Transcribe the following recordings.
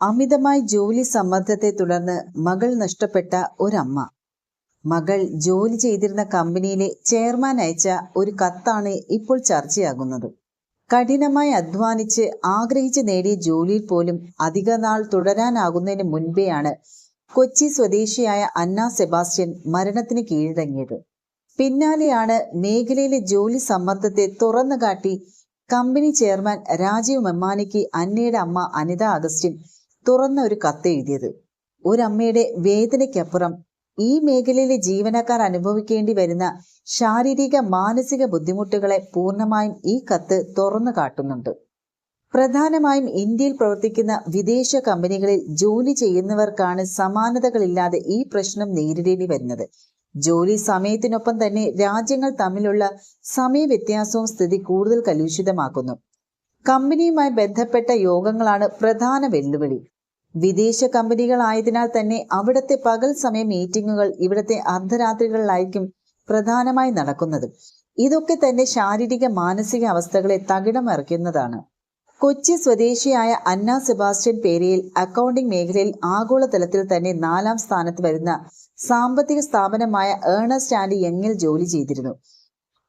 അമിതമായി ജോലി സമ്മർദ്ദത്തെ തുടർന്ന് മകൾ നഷ്ടപ്പെട്ട ഒരമ്മ. മകൾ ജോലി ചെയ്തിരുന്ന കമ്പനിയിലെ ചെയർമാൻ അയച്ച ഒരു കത്താണ് ഇപ്പോൾ ചർച്ചയാകുന്നത്. കഠിനമായി അധ്വാനിച്ച് ആഗ്രഹിച്ച് നേടിയ ജോലിയിൽ പോലും അധിക നാൾ തുടരാനാകുന്നതിന് മുൻപെയാണ് കൊച്ചി സ്വദേശിയായ അന്ന സെബാസ്റ്റ്യൻ മരണത്തിന് കീഴടങ്ങിയത്. പിന്നാലെയാണ് മേഖലയിലെ ജോലി സമ്മർദ്ദത്തെ തുറന്നു കാട്ടി കമ്പനി ചെയർമാൻ രാജീവ് മെമ്മാനിക്ക് അന്നയുടെ അമ്മ അനിത അഗസ്റ്റിൻ തുറന്ന ഒരു കത്ത് എഴുതിയത്. ഒരമ്മയുടെ വേദനയ്ക്കപ്പുറം ഈ മേഖലയിലെ ജീവനക്കാർ അനുഭവിക്കേണ്ടി വരുന്ന ശാരീരിക മാനസിക ബുദ്ധിമുട്ടുകളെ പൂർണ്ണമായും ഈ കത്ത് തുറന്നു കാട്ടുന്നുണ്ട്. പ്രധാനമായും ഇന്ത്യയിൽ പ്രവർത്തിക്കുന്ന വിദേശ കമ്പനികളിൽ ജോലി ചെയ്യുന്നവർക്കാണ് സമാനതകളില്ലാതെ ഈ പ്രശ്നം നേരിടേണ്ടി വരുന്നത്. ജോലി സമയത്തിനൊപ്പം തന്നെ രാജ്യങ്ങൾ തമ്മിലുള്ള സമയവ്യത്യാസവും സ്ഥിതി കൂടുതൽ കലുഷിതമാക്കുന്നു. കമ്പനിയുമായി ബന്ധപ്പെട്ട യോഗങ്ങളാണ് പ്രധാന വെല്ലുവിളി. വിദേശ കമ്പനികളായതിനാൽ തന്നെ അവിടുത്തെ പകൽ സമയ മീറ്റിങ്ങുകൾ ഇവിടുത്തെ അർദ്ധരാത്രികളിലായിരിക്കും പ്രധാനമായി നടക്കുന്നത്. ഇതൊക്കെ തന്നെ ശാരീരിക മാനസിക അവസ്ഥകളെ തകിടം മറിക്കുന്നതാണ്. കൊച്ചി സ്വദേശിയായ അന്ന സെബാസ്റ്റ്യൻ പേരയിൽ അക്കൗണ്ടിംഗ് മേഖലയിൽ ആഗോളതലത്തിൽ തന്നെ 4ാം സ്ഥാനത്ത് വരുന്ന സാമ്പത്തിക സ്ഥാപനമായ ഏണസ്റ്റ് ആൻഡ് യങ്ങിൽ ജോലി ചെയ്തിരുന്നു.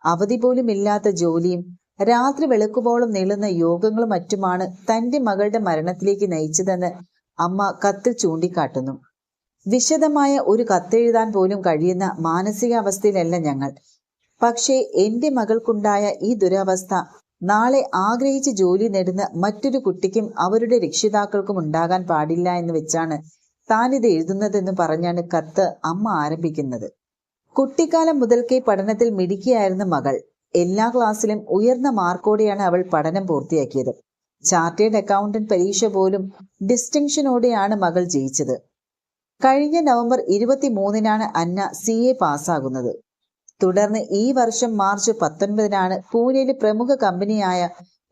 അവധി പോലും ഇല്ലാത്ത ജോലിയും രാത്രി വെളുക്കുമ്പോഴും നീളുന്ന യോഗങ്ങളും മറ്റുമാണ് തന്റെ മകളുടെ മരണത്തിലേക്ക് നയിച്ചതെന്ന് അമ്മ കത്തിൽ ചൂണ്ടിക്കാട്ടുന്നു. വിശദമായ ഒരു കത്തെഴുതാൻ പോലും കഴിയുന്ന മാനസികാവസ്ഥയിലല്ല ഞങ്ങൾ. പക്ഷേ എന്റെ മകൾക്കുണ്ടായ ഈ ദുരവസ്ഥ നാളെ ആഗ്രഹിച്ച് ജോലി നേടുന്ന മറ്റൊരു കുട്ടിക്കും അവരുടെ രക്ഷിതാക്കൾക്കും ഉണ്ടാകാൻ പാടില്ല എന്ന് വെച്ചാണ് താനിത് എഴുതുന്നതെന്ന് പറഞ്ഞാണ് കത്ത് അമ്മ ആരംഭിക്കുന്നത്. കുട്ടിക്കാലം മുതൽക്കേ പഠനത്തിൽ മിടുക്കിയായിരുന്ന മകൾ. എല്ലാ ക്ലാസ്സിലും ഉയർന്ന മാർക്കോടെയാണ് അവൾ പഠനം പൂർത്തിയാക്കിയത്. ചാർട്ടേഡ് അക്കൗണ്ടന്റ് പരീക്ഷ പോലും ഡിസ്റ്റിങ്ഷനോടെയാണ് മകൾ ജയിച്ചത്. കഴിഞ്ഞ നവംബർ 23-നാണ് അന്ന CA പാസ്സാകുന്നത്. തുടർന്ന് ഈ വർഷം മാർച്ച് 19-നാണ് പൂനെയിലെ പ്രമുഖ കമ്പനിയായ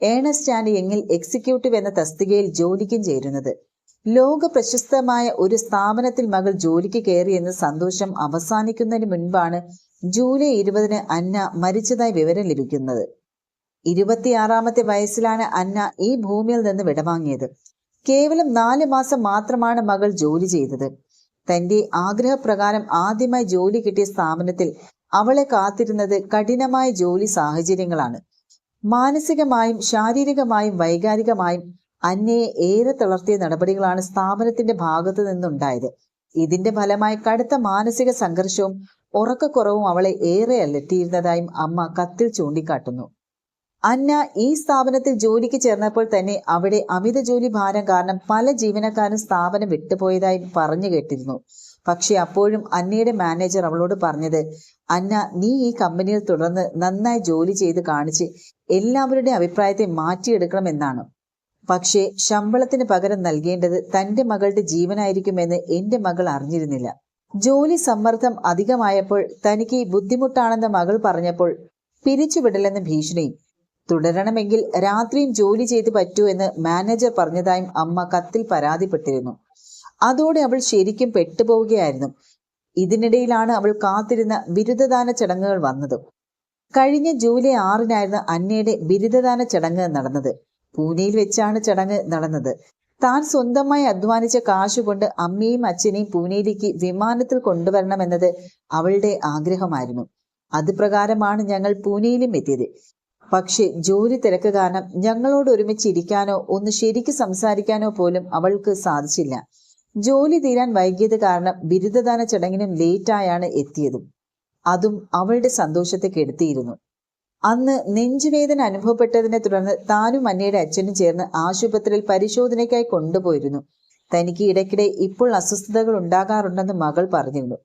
ഏണസ്റ്റ് ആൻഡ് യങ്ങിൽ എക്സിക്യൂട്ടീവ് എന്ന തസ്തികയിൽ ജോലിക്കും ചേരുന്നത്. ലോക പ്രശസ്തമായ ഒരു സ്ഥാപനത്തിൽ മകൾ ജോലിക്ക് കയറിയെന്ന സന്തോഷം അവസാനിക്കുന്നതിന് മുൻപാണ് ജൂലൈ 20-ന് അന്ന മരിച്ചതായി വിവരം ലഭിക്കുന്നത്. 26-ാമത്തെ വയസ്സിലാണ് അന്ന ഈ ഭൂമിയിൽ നിന്ന് വിടവാങ്ങിയത്. കേവലം 4 മാസം മാത്രമാണ് മകൾ ജോലി ചെയ്തത്. തന്റെ ആഗ്രഹപ്രകാരം ആദ്യമായി ജോലി കിട്ടിയ സ്ഥാപനത്തിൽ അവളെ കാത്തിരുന്നത് കഠിനമായ ജോലി സാഹചര്യങ്ങളാണ്. മാനസികമായും ശാരീരികമായും വൈകാരികമായും അന്നയെ ഏറെ തളർത്തിയ നടപടികളാണ് സ്ഥാപനത്തിന്റെ ഭാഗത്തു നിന്നുണ്ടായത്. ഇതിന്റെ ഫലമായി കടുത്ത മാനസിക സംഘർഷവും ഉറക്കക്കുറവും അവളെ ഏറെ അലട്ടിയിരുന്നതായും അമ്മ കത്തിൽ ചൂണ്ടിക്കാട്ടുന്നു. അന്ന ഈ സ്ഥാപനത്തിൽ ജോലിക്ക് ചേർന്നപ്പോൾ തന്നെ അവിടെ അമിത ജോലി ഭാരം കാരണം പല ജീവനക്കാരും സ്ഥാപനം വിട്ടുപോയതായും പറഞ്ഞു കേട്ടിരുന്നു. പക്ഷെ അപ്പോഴും അന്നയുടെ മാനേജർ അവളോട് പറഞ്ഞത്, അന്ന, നീ ഈ കമ്പനിയിൽ തുടർന്ന് നന്നായി ജോലി ചെയ്ത് കാണിച്ച് എല്ലാവരുടെ അഭിപ്രായത്തെ മാറ്റിയെടുക്കണമെന്നാണ്. പക്ഷേ ശമ്പളത്തിന് പകരം നൽകേണ്ടത് തന്റെ മകളുടെ ജീവനായിരിക്കുമെന്ന് എന്റെ മകൾ അറിഞ്ഞിരുന്നില്ല. ജോലി സമ്മർദ്ദം അധികമായപ്പോൾ തനിക്ക് ബുദ്ധിമുട്ടാണെന്ന് മകൾ പറഞ്ഞപ്പോൾ പിരിച്ചുവിടലെന്ന് ഭീഷണിയും. തുടരണമെങ്കിൽ രാത്രിയും ജോലി ചെയ്ത് പറ്റൂ എന്ന് മാനേജർ പറഞ്ഞതായും അമ്മ കത്തിൽ പരാതിപ്പെട്ടിരുന്നു. അതോടെ അവൾ ശരിക്കും പെട്ടുപോവുകയായിരുന്നു. ഇതിനിടയിലാണ് അവൾ കാത്തിരുന്ന ബിരുദദാന ചടങ്ങുകൾ വന്നത്. കഴിഞ്ഞ ജൂലൈ 6-നായിരുന്നു അന്നയുടെ ബിരുദദാന ചടങ്ങ് നടന്നത്. പൂനെയിൽ വെച്ചാണ് ചടങ്ങ് നടന്നത്. താൻ സ്വന്തമായി അധ്വാനിച്ച കാശുകൊണ്ട് അമ്മയും അച്ഛനെയും പൂനെയിലേക്ക് വിമാനത്തിൽ കൊണ്ടുവരണമെന്നത് അവളുടെ ആഗ്രഹമായിരുന്നു. അത് പ്രകാരമാണ് ഞങ്ങൾ പൂനെയിലും എത്തിയത്. പക്ഷെ ജോലി തിരക്ക് കാരണം ഞങ്ങളോട് ഒരുമിച്ച് ഇരിക്കാനോ ഒന്ന് ശരിക്ക് സംസാരിക്കാനോ പോലും അവൾക്ക് സാധിച്ചില്ല. ജോലി തീരാൻ വൈകിയത് കാരണം ബിരുദദാന ചടങ്ങിനും ലേറ്റായാണ് എത്തിയതും. അതും അവളുടെ സന്തോഷത്തെ കെടുത്തിയിരുന്നു. അന്ന് നെഞ്ചുവേദന അനുഭവപ്പെട്ടതിനെ തുടർന്ന് താനും അന്നയുടെ അച്ഛനും ചേർന്ന് ആശുപത്രിയിൽ പരിശോധനയ്ക്കായി കൊണ്ടുപോയിരുന്നു. തനിക്ക് ഇടയ്ക്കിടെ ഇപ്പോൾ അസ്വസ്ഥതകൾ ഉണ്ടാകാറുണ്ടെന്ന് മകൾ പറഞ്ഞിരുന്നു.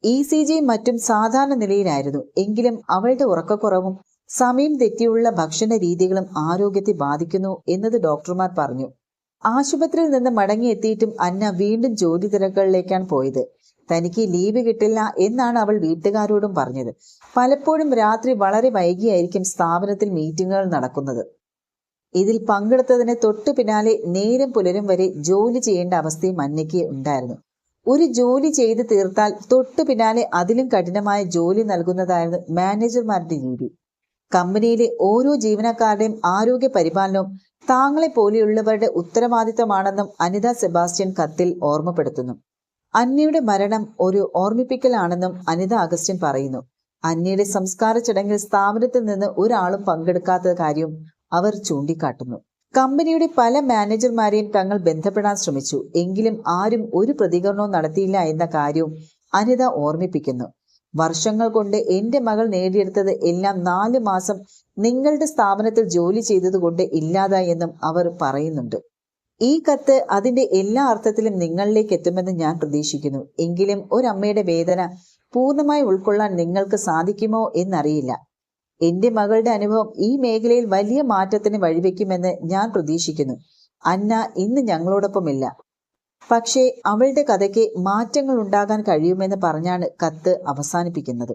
ECG മറ്റും സാധാരണ നിലയിലായിരുന്നു. എങ്കിലും അവളുടെ ഉറക്കക്കുറവും സമയം തെറ്റിയുള്ള ഭക്ഷണ രീതികളും ആരോഗ്യത്തെ ബാധിക്കുന്നു എന്നത് ഡോക്ടർമാർ പറഞ്ഞു. ആശുപത്രിയിൽ നിന്ന് മടങ്ങിയെത്തിയിട്ടും അന്ന വീണ്ടും ജോലി തിരക്കുകളിലേക്കാണ് പോയത്. തനിക്ക് ലീവ് കിട്ടില്ല എന്നാണ് അവൾ വീട്ടുകാരോടും പറഞ്ഞത്. പലപ്പോഴും രാത്രി വളരെ വൈകിയായിരിക്കും സ്ഥാപനത്തിൽ മീറ്റിങ്ങുകൾ നടക്കുന്നത്. ഇതിൽ പങ്കെടുത്തതിന് തൊട്ടു പിന്നാലെ നേരം പുലരും വരെ ജോലി ചെയ്യേണ്ട അവസ്ഥയും അന്നയ്ക്ക് ഉണ്ടായിരുന്നു. ഒരു ജോലി ചെയ്ത് തീർത്താൽ തൊട്ടു പിന്നാലെ അതിലും കഠിനമായ ജോലി നൽകുന്നതായിരുന്നു മാനേജർമാരുടെ രീതി. കമ്പനിയിലെ ഓരോ ജീവനക്കാരുടെയും ആരോഗ്യ പരിപാലനവും താങ്കളെ പോലെയുള്ളവരുടെ ഉത്തരവാദിത്തമാണെന്നും അനിത സെബാസ്റ്റ്യൻ കത്തിൽ ഓർമ്മപ്പെടുത്തുന്നു. അന്നയുടെ മരണം ഒരു ഓർമ്മിപ്പിക്കലാണെന്നും അനിത അഗസ്റ്റിൻ പറയുന്നു. അന്നയുടെ സംസ്കാര ചടങ്ങിൽ സ്ഥാപനത്തിൽ നിന്ന് ഒരാളും പങ്കെടുക്കാത്ത കാര്യം അവർ ചൂണ്ടിക്കാട്ടുന്നു. കമ്പനിയുടെ പല മാനേജർമാരെയും തങ്ങൾ ബന്ധപ്പെടാൻ ശ്രമിച്ചു, എങ്കിലും ആരും ഒരു പ്രതികരണവും നടത്തിയില്ല എന്ന കാര്യവും അനിത ഓർമ്മിപ്പിക്കുന്നു. വർഷങ്ങൾ കൊണ്ട് എന്റെ മകൾ നേടിയെടുത്തത് എല്ലാം 4 മാസം നിങ്ങളുടെ സ്ഥാപനത്തിൽ ജോലി ചെയ്തതുകൊണ്ട് ഇല്ലാതായി എന്നും അവർ പറയുന്നുണ്ട്. ഈ കത്ത് അതിന്റെ എല്ലാ അർത്ഥത്തിലും നിങ്ങളിലേക്ക് എത്തുമെന്ന് ഞാൻ പ്രതീക്ഷിക്കുന്നു. എങ്കിലും ഒരമ്മയുടെ വേദന പൂർണ്ണമായി ഉൾക്കൊള്ളാൻ നിങ്ങൾക്ക് സാധിക്കുമോ എന്നറിയില്ല. എന്റെ മകളുടെ അനുഭവം ഈ മേഖലയിൽ വലിയ മാറ്റത്തിന് വഴിവെക്കുമെന്ന് ഞാൻ പ്രതീക്ഷിക്കുന്നു. അന്ന ഇന്ന് ഞങ്ങളോടൊപ്പമില്ല, പക്ഷേ അവളുടെ കഥയ്ക്ക് മാറ്റങ്ങൾ ഉണ്ടാകാൻ കഴിയുമെന്ന് പറഞ്ഞാണ് കത്ത് അവസാനിപ്പിക്കുന്നത്.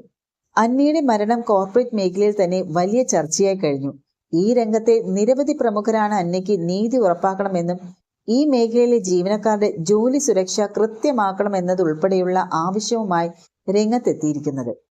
അന്നയുടെ മരണം കോർപ്പറേറ്റ് മേഖലയിൽ തന്നെ വലിയ ചർച്ചയായി കഴിഞ്ഞു. ഈ രംഗത്തെ നിരവധി പ്രമുഖരാണ് അന്നയ്ക്ക് നീതി ഉറപ്പാക്കണമെന്നും ഈ മേഖലയിലെ ജീവനക്കാരുടെ ജോലി സുരക്ഷ കൃത്യമാക്കണമെന്നതുൾപ്പെടെയുള്ള ആവശ്യവുമായി രംഗത്തെത്തിയിരിക്കുന്നത്.